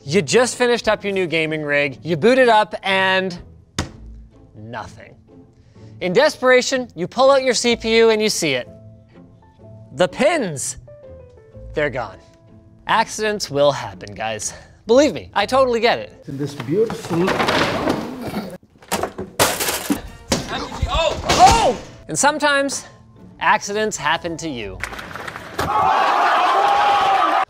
You just finished up your new gaming rig, you boot it up, and nothing. In desperation, you pull out your CPU and you see it. The pins, they're gone. Accidents will happen, guys. Believe me, I totally get it. This beautiful. Oh! And sometimes, accidents happen to you.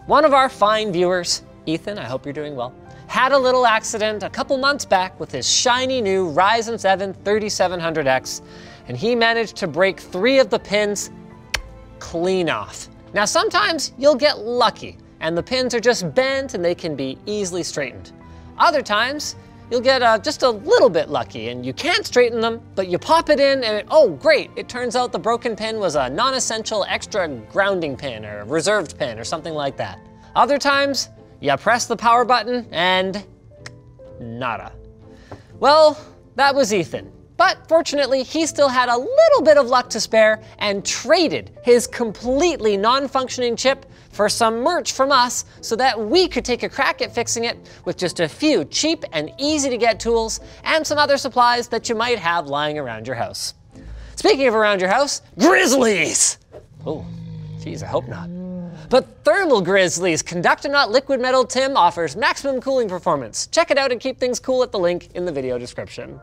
One of our fine viewers, Ethan, I hope you're doing well, had a little accident a couple months back with his shiny new Ryzen 7 3700X, and he managed to break 3 of the pins clean off. Now sometimes you'll get lucky, and the pins are just bent and they can be easily straightened. Other times, you'll get just a little bit lucky and you can't straighten them, but you pop it in and oh great, it turns out the broken pin was a non-essential extra grounding pin or reserved pin or something like that. Other times, you press the power button and nada. Well, that was Ethan. But fortunately, he still had a little bit of luck to spare and traded his completely non-functioning chip for some merch from us so that we could take a crack at fixing it with just a few cheap and easy to get tools and some other supplies that you might have lying around your house. Speaking of around your house, grizzlies! Oh, geez, I hope not. But thermal grizzlies, conductor not liquid metal tin, offers maximum cooling performance. Check it out and keep things cool at the link in the video description.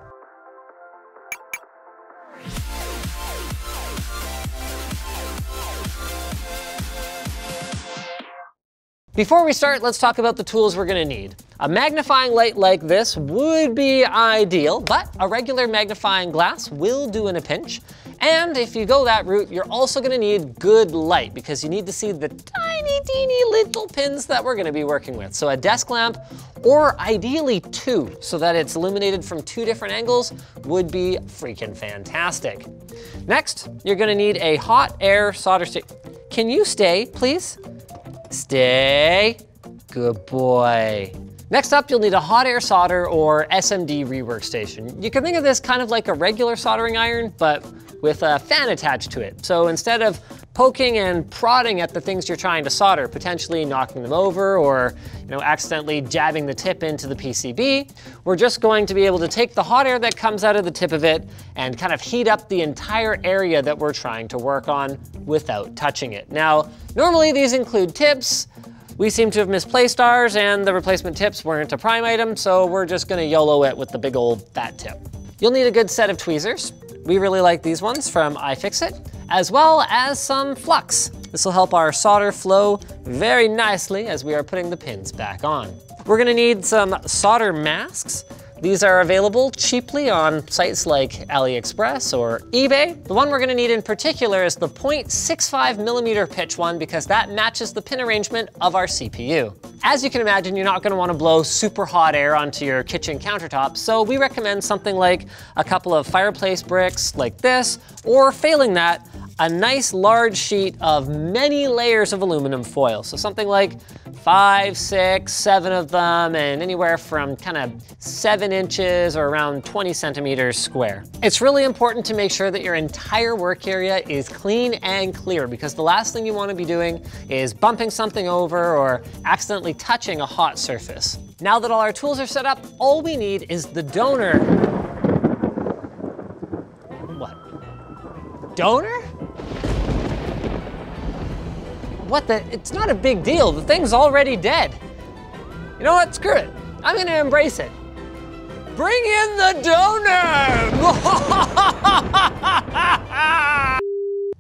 Before we start, let's talk about the tools we're gonna need. A magnifying light like this would be ideal, but a regular magnifying glass will do in a pinch. And if you go that route, you're also gonna need good light because you need to see the tiny, teeny little pins that we're gonna be working with. So a desk lamp, or ideally 2, so that it's illuminated from 2 different angles would be freaking fantastic. Next, you're gonna need a hot air solder stick. Can you stay, please? Stay. Good boy. Next up, you'll need a hot air solder or SMD Rework Station. You can think of this kind of like a regular soldering iron, but with a fan attached to it. So instead of poking and prodding at the things you're trying to solder, potentially knocking them over or accidentally jabbing the tip into the PCB, we're just going to be able to take the hot air that comes out of the tip of it and kind of heat up the entire area that we're trying to work on without touching it. Now, normally these include tips. We seem to have misplaced ours and the replacement tips weren't a prime item, so we're just gonna YOLO it with the big old fat tip. You'll need a good set of tweezers. We really like these ones from iFixit, as well as some Flux. This will help our solder flow very nicely as we are putting the pins back on. We're gonna need some solder masks. These are available cheaply on sites like AliExpress or eBay. The one we're gonna need in particular is the 0.65mm pitch one because that matches the pin arrangement of our CPU. As you can imagine, you're not gonna wanna blow super hot air onto your kitchen countertop, so we recommend something like a couple of fireplace bricks like this, or failing that, a nice large sheet of many layers of aluminum foil. So something like 5, 6, 7 of them, and anywhere from kind of 7 inches or around 20 centimeters square. It's really important to make sure that your entire work area is clean and clear because the last thing you want to be doing is bumping something over or accidentally touching a hot surface. Now that all our tools are set up, all we need is the donor. What? Donor? What the? It's not a big deal. The thing's already dead. You know what? Screw it. I'm gonna embrace it. Bring in the donor!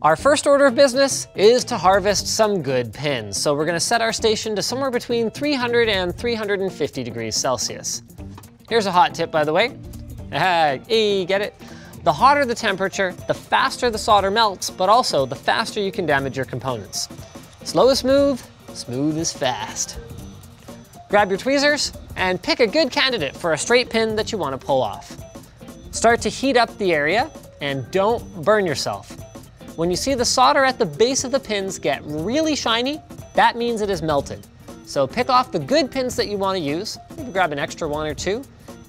Our first order of business is to harvest some good pins. So we're gonna set our station to somewhere between 300 and 350 degrees Celsius. Here's a hot tip, by the way. Hey, get it? The hotter the temperature, the faster the solder melts, but also the faster you can damage your components. Slow is smooth, smooth is fast. Grab your tweezers and pick a good candidate for a straight pin that you want to pull off. Start to heat up the area and don't burn yourself. When you see the solder at the base of the pins get really shiny, that means it is melted. So pick off the good pins that you want to use, maybe grab an extra 1 or 2,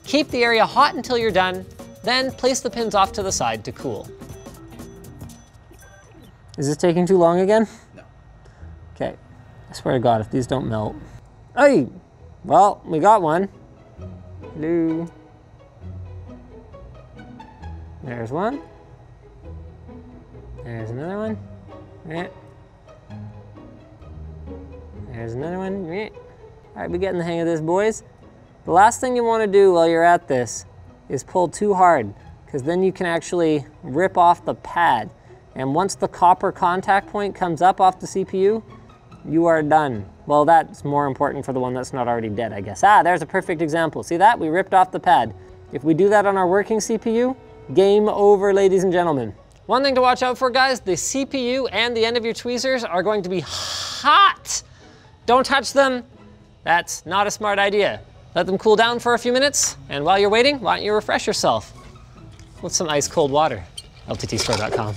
keep the area hot until you're done, then place the pins off to the side to cool. Is this taking too long again? No. Okay, I swear to God, if these don't melt. Hey! Well, we got one. Hello. There's one. There's another one. Yeah. There's another one. Yeah. All right, we're getting the hang of this, boys. The last thing you want to do while you're at this is pull too hard, because then you can actually rip off the pad. And once the copper contact point comes up off the CPU, you are done. Well, that's more important for the one that's not already dead, I guess. Ah, there's a perfect example. See that? We ripped off the pad. If we do that on our working CPU, game over, ladies and gentlemen. One thing to watch out for, guys, the CPU and the end of your tweezers are going to be hot. Don't touch them. That's not a smart idea. Let them cool down for a few minutes, and while you're waiting, why don't you refresh yourself with some ice cold water. LTTstore.com.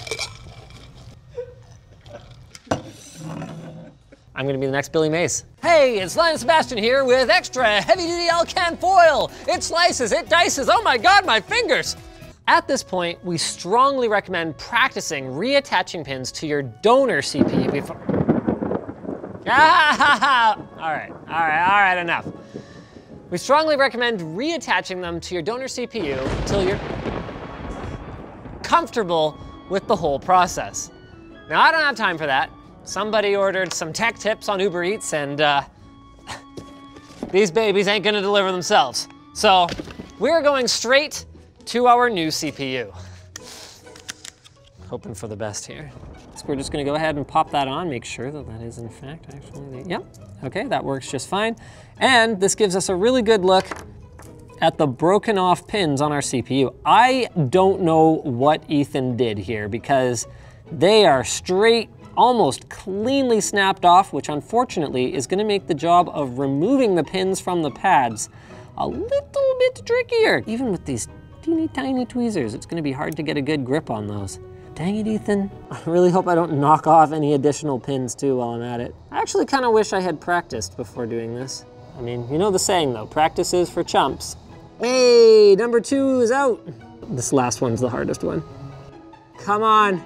I'm gonna be the next Billy Mays. Hey, it's Linus Sebastian here with extra heavy-duty Alcan foil. It slices, it dices, oh my God, my fingers. At this point, we strongly recommend practicing reattaching pins to your donor CPU before. All right, enough. We strongly recommend reattaching them to your donor CPU until you're comfortable with the whole process. Now, I don't have time for that. Somebody ordered some tech tips on Uber Eats, and these babies ain't gonna deliver themselves. So we're going straight to our new CPU. Hoping for the best here. So we're just gonna go ahead and pop that on, make sure that that is in fact actually, yep. Okay, that works just fine. And this gives us a really good look at the broken off pins on our CPU. I don't know what Ethan did here because they are straight, almost cleanly snapped off, which unfortunately is gonna make the job of removing the pins from the pads a little bit trickier. Even with these teeny tiny tweezers, it's gonna be hard to get a good grip on those. Dang it, Ethan. I really hope I don't knock off any additional pins too while I'm at it. I actually kind of wish I had practiced before doing this. I mean, you know the saying though, practice is for chumps. Hey, number 2 is out. This last one's the hardest one. Come on.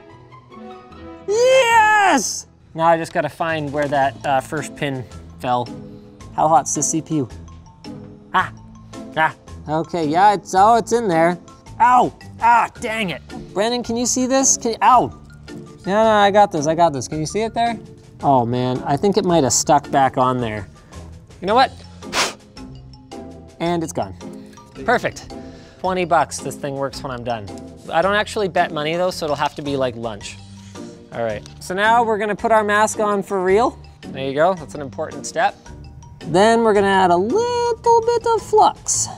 Yes! Now I just gotta find where that first pin fell. How hot's the CPU? Okay, yeah, it's in there. Ow! Dang it. Brandon, can you see this? Ow! No, I got this. Can you see it there? Oh man, I think it might have stuck back on there. You know what? And it's gone. Perfect. 20 bucks, this thing works when I'm done. I don't actually bet money though, so it'll have to be like lunch. All right, so now we're gonna put our mask on for real. There you go, that's an important step. Then we're gonna add a little bit of flux,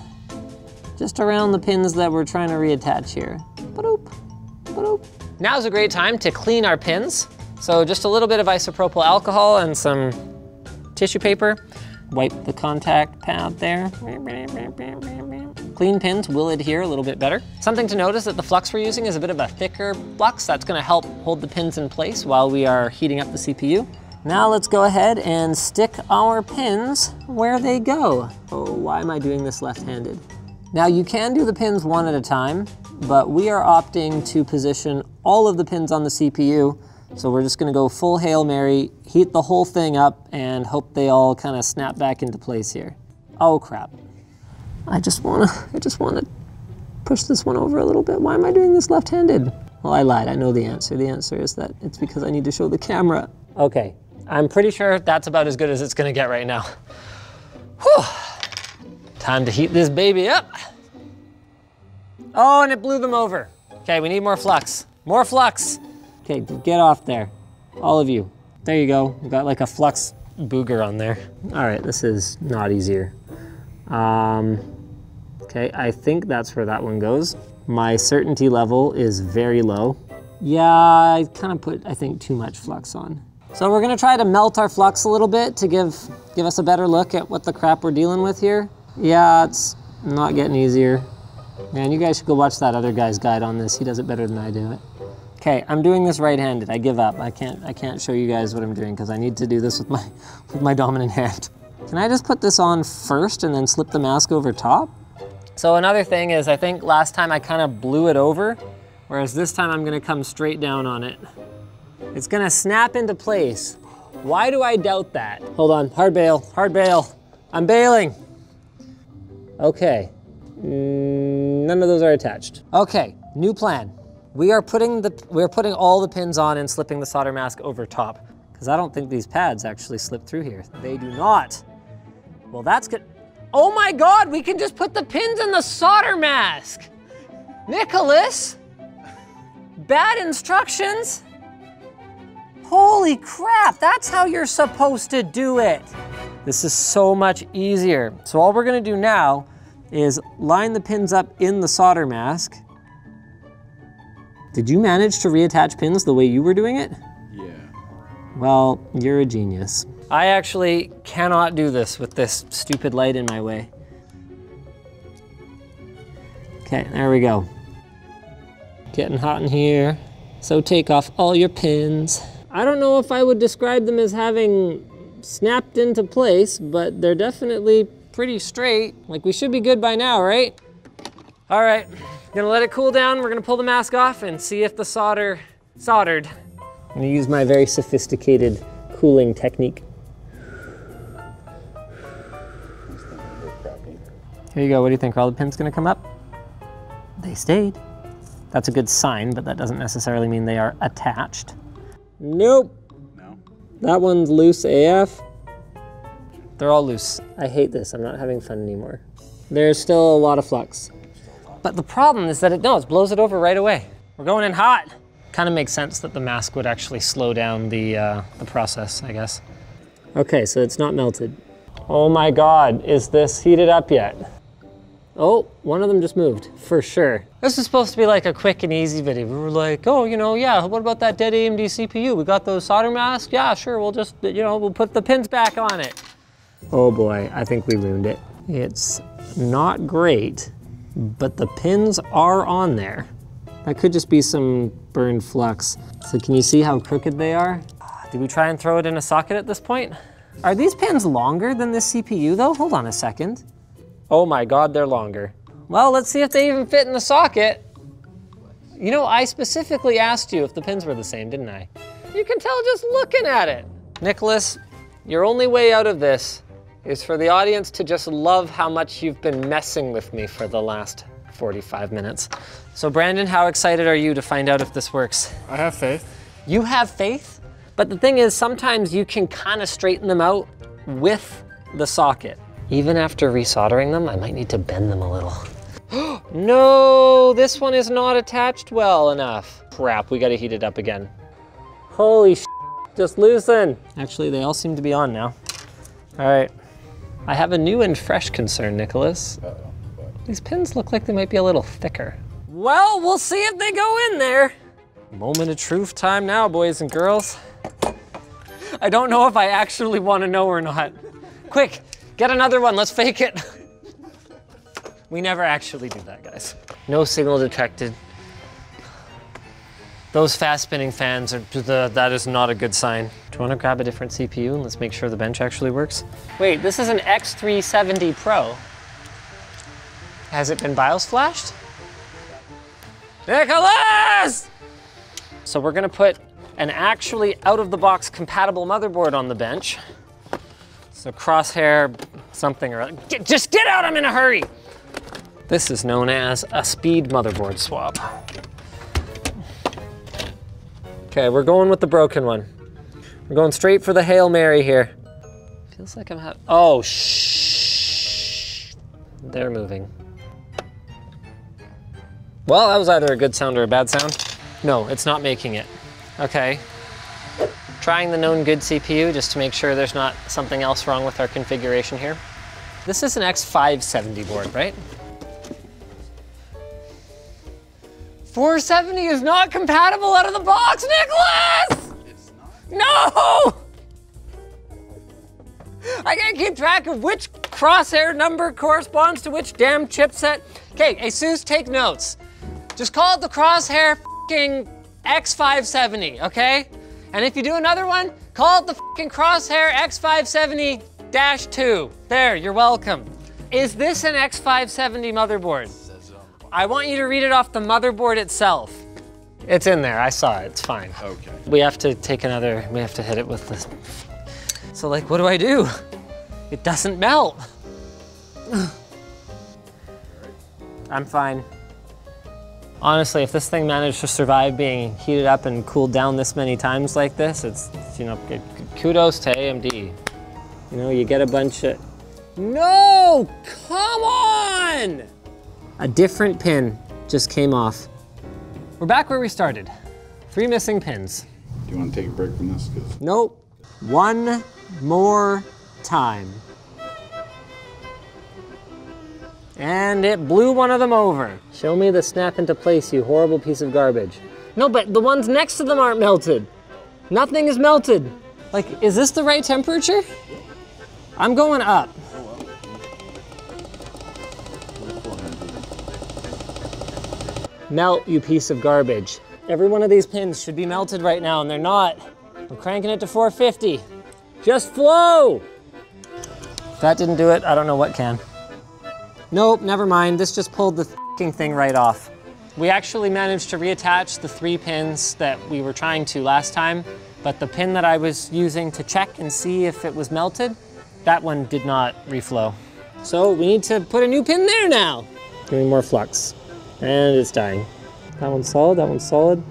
just around the pins that we're trying to reattach here. Ba-doop, ba-doop. Now's a great time to clean our pins. So just a little bit of isopropyl alcohol and some tissue paper. Wipe the contact pad there. Clean pins will adhere a little bit better. Something to notice that the flux we're using is a bit of a thicker flux that's gonna help hold the pins in place while we are heating up the CPU. Now let's go ahead and stick our pins where they go. Oh, why am I doing this left-handed? Now you can do the pins one at a time, but we are opting to position all of the pins on the CPU. So we're just gonna go full Hail Mary, heat the whole thing up, and hope they all kind of snap back into place here. Oh crap. I just wanna push this one over a little bit. Why am I doing this left-handed? Well, I lied, I know the answer. The answer is that it's because I need to show the camera. Okay, I'm pretty sure that's about as good as it's gonna get right now. Whew. Time to heat this baby up. Oh, and it blew them over. Okay, we need more flux. More flux. Okay, get off there, all of you. There you go, we got like a flux booger on there. All right, this is not easier. Okay, I think that's where that one goes. My certainty level is very low. Yeah, I kind of put, I think, too much flux on. So we're gonna try to melt our flux a little bit to give us a better look at what the crap we're dealing with here. Yeah, it's not getting easier. Man, you guys should go watch that other guy's guide on this. He does it better than I do it. Okay, I'm doing this right-handed. I give up. I can't show you guys what I'm doing because I need to do this with my dominant hand. Can I just put this on first and then slip the mask over top? So another thing is, I think last time I kind of blew it over, whereas this time I'm gonna come straight down on it. It's gonna snap into place. Why do I doubt that? Hold on, hard bail, hard bail. I'm bailing. Okay, none of those are attached. Okay, new plan. We are putting all the pins on and slipping the solder mask over top, because I don't think these pads actually slip through here. They do not. Well, that's good. Oh my God, we can just put the pins in the solder mask. Nicholas, bad instructions. Holy crap, that's how you're supposed to do it. This is so much easier. So all we're gonna do now is line the pins up in the solder mask. Did you manage to reattach pins the way you were doing it? Yeah. Well, you're a genius. I actually cannot do this with this stupid light in my way. Okay, there we go. Getting hot in here. So take off all your pins. I don't know if I would describe them as having snapped into place, but they're definitely pretty straight. Like, we should be good by now, right? All right, gonna let it cool down. We're gonna pull the mask off and see if the soldered. I'm gonna use my very sophisticated cooling technique. Here you go, what do you think? Are all the pins gonna come up? They stayed. That's a good sign, but that doesn't necessarily mean they are attached. Nope. No? That one's loose AF. They're all loose. I hate this, I'm not having fun anymore. There's still a lot of flux. But the problem is that it blows it over right away. We're going in hot. Kind of makes sense that the mask would actually slow down the process, I guess. Okay, so it's not melted. Oh my God, is this heated up yet? Oh, one of them just moved, for sure. This is supposed to be like a quick and easy video. We were like, oh, you know, yeah, what about that dead AMD CPU? We got those solder masks? Yeah, sure, we'll just, you know, we'll put the pins back on it. Oh boy, I think we ruined it. It's not great, but the pins are on there. That could just be some burned flux. So can you see how crooked they are? Did we try and throw it in a socket at this point? Are these pins longer than this CPU though? Hold on a second. Oh my God, they're longer. Well, let's see if they even fit in the socket. You know, I specifically asked you if the pins were the same, didn't I? You can tell just looking at it. Nicholas, your only way out of this is for the audience to just love how much you've been messing with me for the last 45 minutes. So Brandon, how excited are you to find out if this works? I have faith. You have faith? But the thing is, sometimes you can kind of straighten them out with the socket. Even after resoldering them, I might need to bend them a little. No, this one is not attached well enough. Crap, we gotta heat it up again. Holy sh**, just loosen. Actually, they all seem to be on now. All right, I have a new and fresh concern, Nicholas. These pins look like they might be a little thicker. Well, we'll see if they go in there. Moment of truth time now, boys and girls. I don't know if I actually want to know or not. Quick, get another one, let's fake it. We never actually do that, guys. No signal detected. Those fast spinning fans, that is not a good sign. Do you want to grab a different CPU and let's make sure the bench actually works? Wait, this is an X370 Pro. Has it been BIOS flashed? Nicholas! So we're gonna put an actually out-of-the-box compatible motherboard on the bench. So crosshair something or other. Just get out, I'm in a hurry! This is known as a speed motherboard swap. Okay, we're going with the broken one. We're going straight for the Hail Mary here. Feels like I'm having, oh, shh. They're moving. Well, that was either a good sound or a bad sound. No, it's not making it. Okay. Trying the known good CPU just to make sure there's not something else wrong with our configuration here. This is an X570 board, right? 470 is not compatible out of the box, Nicholas! It's not? No! I gotta keep track of which crosshair number corresponds to which damn chipset. Okay, ASUS, take notes. Just call it the crosshair f***ing X570, okay? And if you do another one, call it the f***ing crosshair X570-2. There, you're welcome. Is this an X570 motherboard? I want you to read it off the motherboard itself. It's in there, I saw it, it's fine. Okay. We have to take another, we have to hit it with this. So like, what do I do? It doesn't melt. I'm fine. Honestly, if this thing managed to survive being heated up and cooled down this many times like this, it's you know, kudos to AMD. You know, you get a bunch of, no, come on! A different pin just came off. We're back where we started. 3 missing pins. Do you want to take a break from this? Nope. One more time. And it blew one of them over. Show me the snap into place, you horrible piece of garbage. No, but the ones next to them aren't melted. Nothing is melted. Like, is this the right temperature? I'm going up. Melt, you piece of garbage. Every one of these pins should be melted right now, and they're not. I'm cranking it to 450. Just flow! If that didn't do it, I don't know what can. Nope, never mind. This just pulled the f***ing thing right off. We actually managed to reattach the 3 pins that we were trying to last time, but the pin that I was using to check and see if it was melted, that one did not reflow. So we need to put a new pin there now. Give me more flux. And it's dying. That one's solid, that one's solid.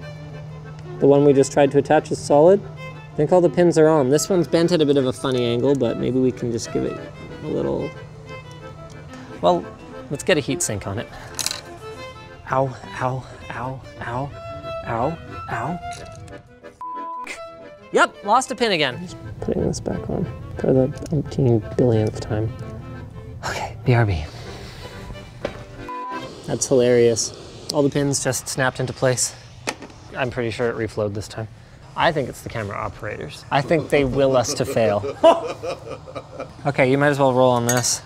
The one we just tried to attach is solid. I think all the pins are on. This one's bent at a bit of a funny angle, but maybe we can just give it a little. Well, let's get a heat sink on it. Ow, ow, ow, ow, ow, ow. Yep, lost a pin again. Just putting this back on for the umpteen billionth time. Okay, BRB. That's hilarious. All the pins just snapped into place. I'm pretty sure it reflowed this time. I think it's the camera operators. I think they will us to fail. Okay, you might as well roll on this.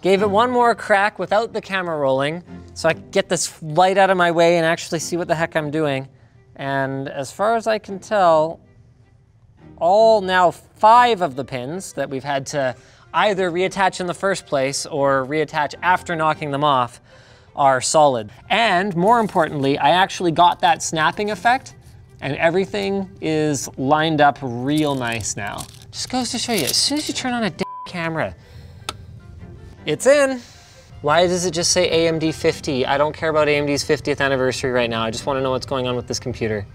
Gave it one more crack without the camera rolling, so I could get this light out of my way and actually see what the heck I'm doing. And as far as I can tell, all now 5 of the pins that we've had to either reattach in the first place or reattach after knocking them off are solid. And more importantly, I actually got that snapping effect and everything is lined up real nice now. Just goes to show you, as soon as you turn on a camera, it's in. Why does it just say AMD 50? I don't care about AMD's 50th anniversary right now. I just want to know what's going on with this computer.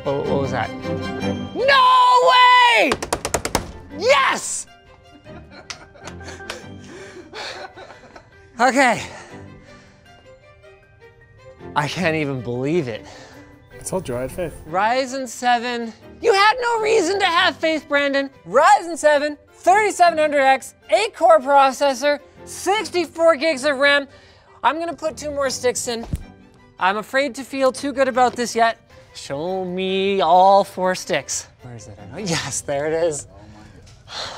What was that? No way! Yes! Okay. I can't even believe it. I told you I had faith. Ryzen 7. You had no reason to have faith, Brandon. Ryzen 7, 3700X, 8-core processor, 64 gigs of RAM. I'm gonna put 2 more sticks in. I'm afraid to feel too good about this yet. Show me all 4 sticks. Where is it? Yes, there it is.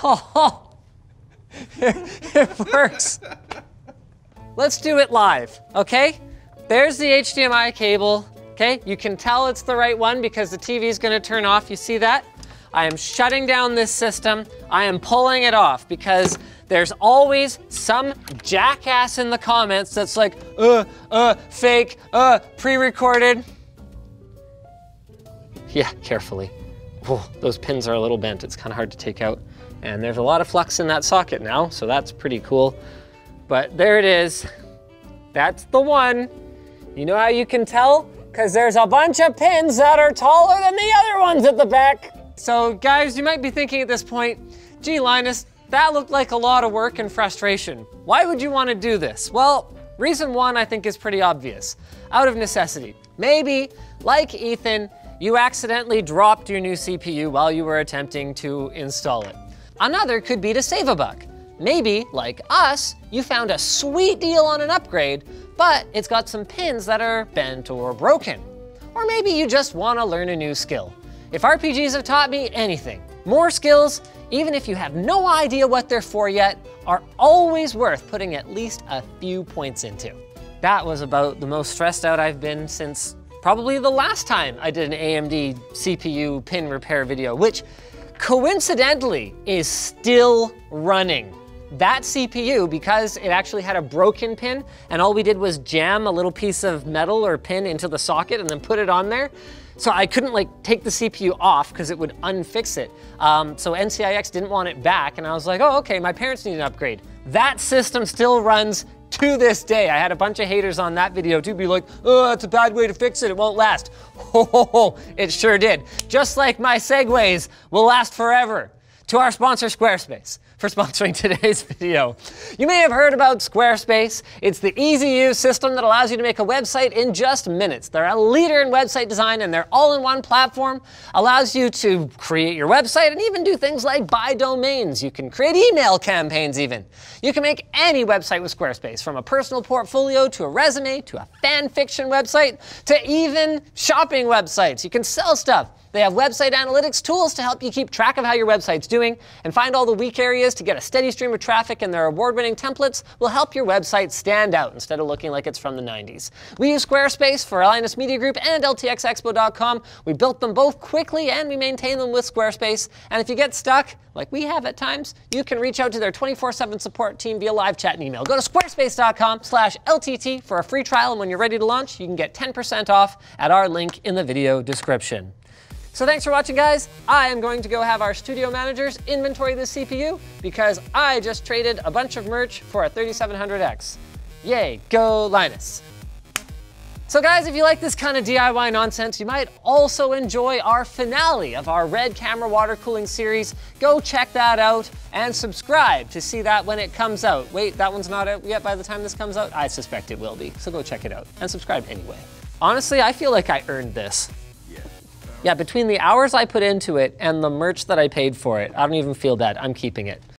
Oh, it works. Let's do it live, okay? There's the HDMI cable, okay? You can tell it's the right one because the TV is gonna turn off, you see that? I am shutting down this system. I am pulling it off because there's always some jackass in the comments that's like, fake, pre-recorded. Yeah, carefully. Oh, those pins are a little bent. It's kind of hard to take out. And there's a lot of flux in that socket now, so that's pretty cool. But there it is. That's the one. You know how you can tell? Because there's a bunch of pins that are taller than the other ones at the back. So guys, you might be thinking at this point, gee, Linus, that looked like a lot of work and frustration. Why would you want to do this? Well, reason 1 I think is pretty obvious. Out of necessity. Maybe, like Ethan, you accidentally dropped your new CPU while you were attempting to install it. Another could be to save a buck. Maybe, like us, you found a sweet deal on an upgrade, but it's got some pins that are bent or broken. Or maybe you just want to learn a new skill. If RPGs have taught me anything, more skills, even if you have no idea what they're for yet, are always worth putting at least a few points into. That was about the most stressed out I've been since probably the last time I did an AMD CPU pin repair video, which coincidentally is still running. that CPU, because it actually had a broken pin, and all we did was jam a little piece of metal or pin into the socket and then put it on there. So I couldn't like take the CPU off because it would unfix it. So NCIX didn't want it back, and I was like, oh, okay, my parents need an upgrade. That system still runs to this day. I had a bunch of haters on that video too, be like, oh, it's a bad way to fix it, it won't last. Oh, it sure did. Just like my Segways will last forever. To our sponsor, Squarespace, for sponsoring today's video. You may have heard about Squarespace. It's the easy-use system that allows you to make a website in just minutes. They're a leader in website design, and their all-in-one platform allows you to create your website and even do things like buy domains. You can create email campaigns even. You can make any website with Squarespace, from a personal portfolio to a resume to a fan fiction website to even shopping websites. You can sell stuff. They have website analytics tools to help you keep track of how your website's doing and find all the weak areas to get a steady stream of traffic, and their award-winning templates will help your website stand out instead of looking like it's from the 90s. We use Squarespace for Linus Media Group and LTXexpo.com. We built them both quickly and we maintain them with Squarespace. And if you get stuck, like we have at times, you can reach out to their 24/7 support team via live chat and email. Go to squarespace.com/LTT for a free trial, and when you're ready to launch, you can get 10% off at our link in the video description. So thanks for watching, guys. I am going to go have our studio managers inventory this CPU because I just traded a bunch of merch for a 3700X. Yay, go Linus. So guys, if you like this kind of DIY nonsense, you might also enjoy our finale of our Red Camera water cooling series. Go check that out and subscribe to see that when it comes out. Wait, that one's not out yet by the time this comes out? I suspect it will be, so go check it out and subscribe anyway. Honestly, I feel like I earned this. Yeah, between the hours I put into it and the merch that I paid for it, I don't even feel bad. I'm keeping it.